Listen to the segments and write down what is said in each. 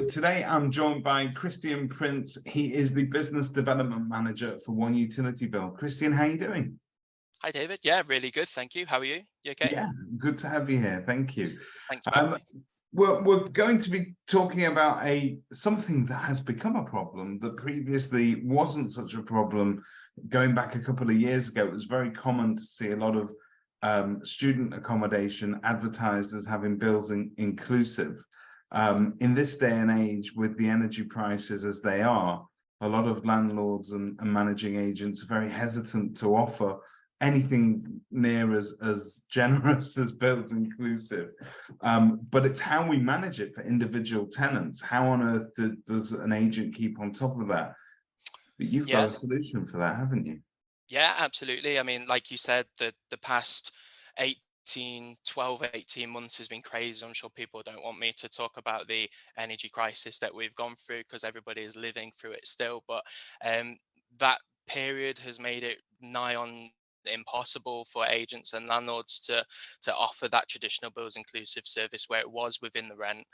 today I'm joined by Kristian Prince. He is the Business Development Manager for One Utility Bill. Kristian, how are you doing? Hi, David. Yeah, really good. Thank you. How are you? You okay? Yeah, good to have you here. Thank you. Thanks for having me. We're going to be talking about something that has become a problem that previously wasn't such a problem. Going back a couple of years ago, it was very common to see a lot of student accommodation advertised as having bills inclusive. In this day and age, with the energy prices as they are, a lot of landlords and managing agents are very hesitant to offer anything near as generous as bills inclusive. But it's how we manage it for individual tenants. How on earth does an agent keep on top of that? But you've got a solution for that, haven't you? Yeah, absolutely. I mean, like you said, the past 12, 18 months has been crazy. I'm sure people don't want me to talk about the energy crisis that we've gone through because everybody is living through it still. But that period has made it nigh on impossible for agents and landlords to offer that traditional bills inclusive service where it was within the rent.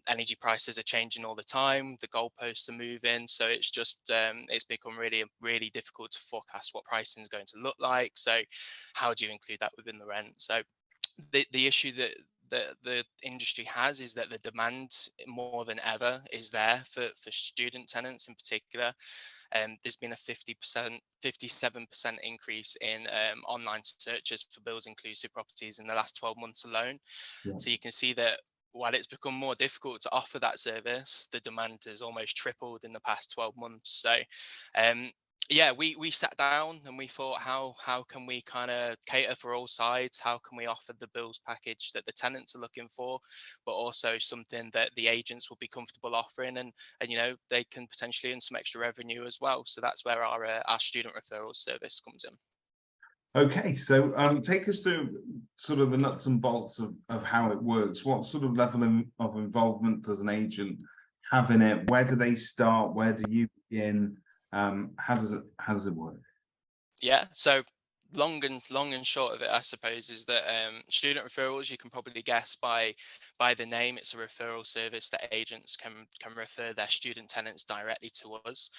Energy prices are changing all the time, the goalposts are moving, so it's just it's become really difficult to forecast what pricing is going to look like. So how do you include that within the rent? So the issue that the industry has is that the demand more than ever is there for student tenants in particular. There's been a 57% increase in online searches for bills inclusive properties in the last 12 months alone. Yeah. So you can see that while it's become more difficult to offer that service, the demand has almost tripled in the past 12 months. So yeah, we sat down and we thought, how can we kind of cater for all sides? How can we offer the bills package that the tenants are looking for, but also something that the agents will be comfortable offering, and you know, they can potentially earn some extra revenue as well. So that's where our student referral service comes in. Okay, so take us through sort of the nuts and bolts of how it works. What sort of level of involvement does an agent have in it? Where do they start? Where do you begin? How does it work? Yeah, so long and short of it, I suppose, is that student referrals, you can probably guess by the name, it's a referral service that agents can refer their student tenants directly to us.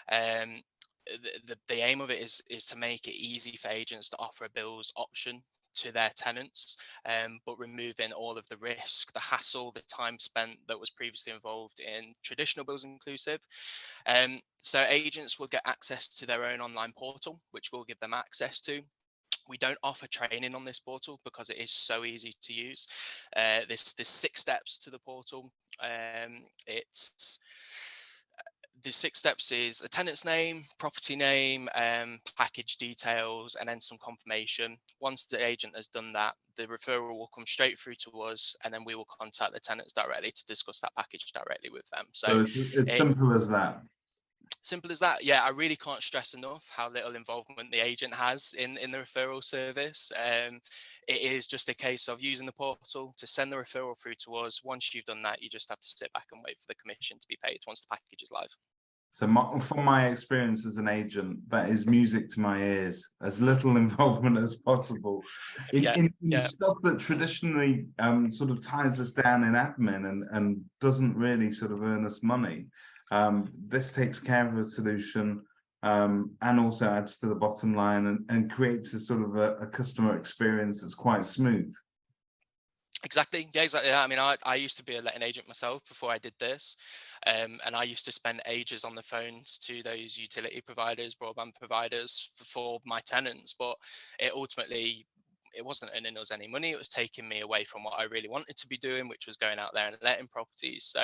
The aim of it is to make it easy for agents to offer a bills option to their tenants, but removing all of the risk, the hassle, the time spent that was previously involved in traditional bills inclusive. So agents will get access to their own online portal, which we'll give them access to. We don't offer training on this portal because it is so easy to use. There's 6 steps to the portal. The 6 steps is a tenant's name, property name, package details, and then some confirmation. Once the agent has done that, the referral will come straight through to us, and then we will contact the tenants directly to discuss that package directly with them. So it's simple as that. Simple as that. Yeah, I really can't stress enough how little involvement the agent has in the referral service. It is just a case of using the portal to send the referral through to us. Once you've done that, you just have to sit back and wait for the commission to be paid once the package is live. So from my experience as an agent, that is music to my ears. As little involvement as possible in stuff that traditionally sort of ties us down in admin and doesn't really sort of earn us money. This takes care of a solution and also adds to the bottom line and creates a sort of a customer experience that's quite smooth. Exactly. Yeah, exactly. I mean, I used to be a letting agent myself before I did this. And I used to spend ages on the phones to those utility providers, broadband providers for my tenants. But it wasn't earning us any money. It was taking me away from what I really wanted to be doing, which was going out there and letting properties. So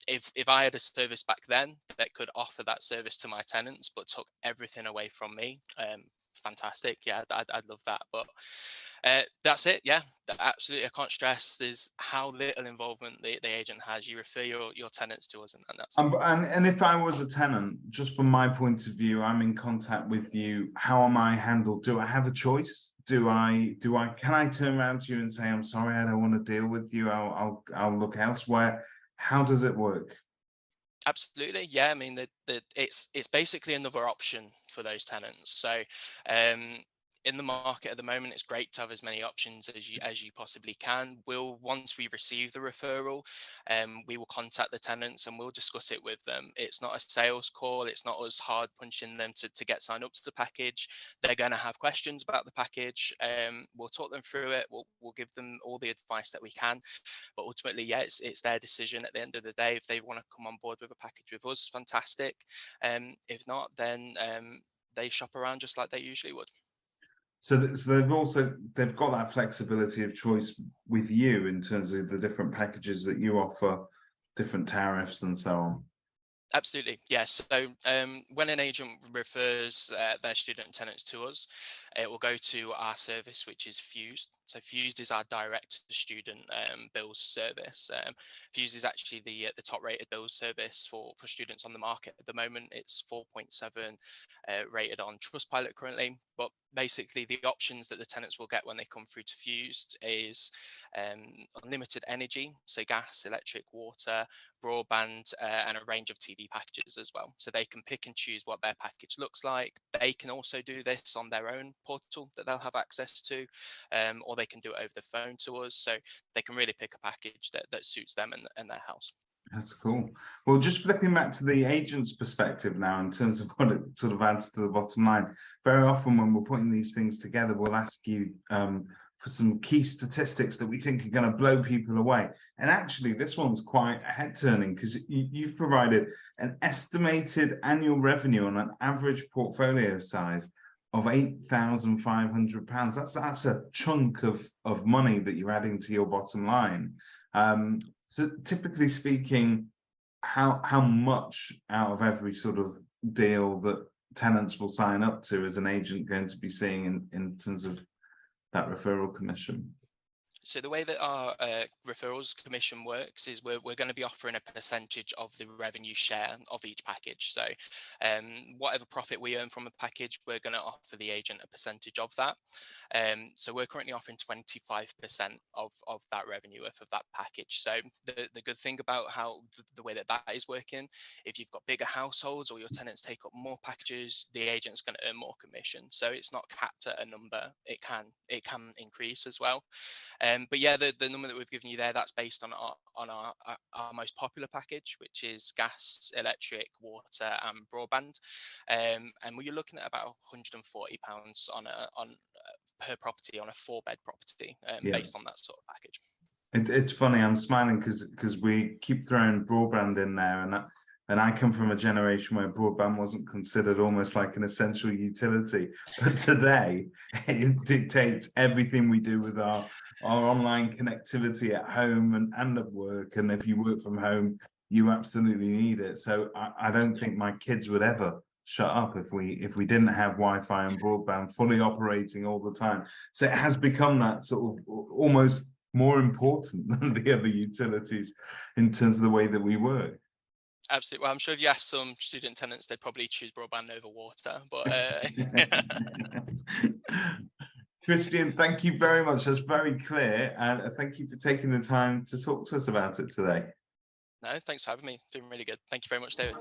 if I had a service back then that could offer that service to my tenants, but took everything away from me, fantastic. Yeah, I'd love that. But that's it. Yeah, absolutely. I can't stress there's how little involvement the agent has. You refer your tenants to us, and that's it. And if I was a tenant, just from my point of view, I'm in contact with you. How am I handled? Do I have a choice? Can I turn around to you and say, I'm sorry, I don't want to deal with you. I'll look elsewhere. How does it work? Absolutely, yeah. I mean, it's basically another option for those tenants. So in the market at the moment, it's great to have as many options as you possibly can. Once we receive the referral, we will contact the tenants and we'll discuss it with them. It's not a sales call. It's not us hard punching them to get signed up to the package. They're going to have questions about the package. We'll talk them through it. We'll give them all the advice that we can. But ultimately, yeah, it's their decision at the end of the day. If they want to come on board with a package with us, fantastic. If not, then they shop around just like they usually would. So they've got that flexibility of choice with you in terms of the different packages that you offer, different tariffs and so on. Absolutely, yes. So when an agent refers their student tenants to us, it will go to our service, which is Fused. So Fused is our direct student bills service. Fused is actually the top rated bills service for students on the market at the moment. It's 4.7 rated on Trustpilot currently. But basically, the options that the tenants will get when they come through to Fused is unlimited energy, so gas, electric, water, broadband, and a range of TV packages as well. So they can pick and choose what their package looks like. They can also do this on their own portal that they'll have access to, or they can do it over the phone to us. So they can really pick a package that suits them and their house. That's cool. Well, just flipping back to the agent's perspective now, in terms of what it sort of adds to the bottom line. Very often when we're putting these things together, we'll ask you for some key statistics that we think are going to blow people away. And actually, this one's quite head-turning, because you've provided an estimated annual revenue on an average portfolio size of £8,500. That's a chunk of money that you're adding to your bottom line. So typically speaking, how much out of every sort of deal that tenants will sign up to is an agent going to be seeing in terms of that referral commission? So the way that our referrals commission works is we're going to be offering a percentage of the revenue share of each package. So whatever profit we earn from a package, we're going to offer the agent a percentage of that. So we're currently offering 25% of that revenue of that package. So the good thing about how the way that is working, if you've got bigger households or your tenants take up more packages, the agent's going to earn more commission. So it's not capped at a number. It can increase as well. But yeah, the number that we've given you there, that's based on our most popular package, which is gas, electric, water, and broadband. And we're looking at about £140 per property on a 4-bed property, based on that sort of package. It's funny, I'm smiling because we keep throwing broadband in there, and I come from a generation where broadband wasn't considered almost like an essential utility. But today, it dictates everything we do with our online connectivity at home and at work. And if you work from home, you absolutely need it. So I don't think my kids would ever shut up if we didn't have Wi-Fi and broadband fully operating all the time. So it has become that sort of almost more important than the other utilities in terms of the way that we work. Absolutely. Well, I'm sure if you ask some student tenants, they'd probably choose broadband over water. But Kristian, thank you very much. That's very clear, and thank you for taking the time to talk to us about it today. No, thanks for having me. Doing really good. Thank you very much, David.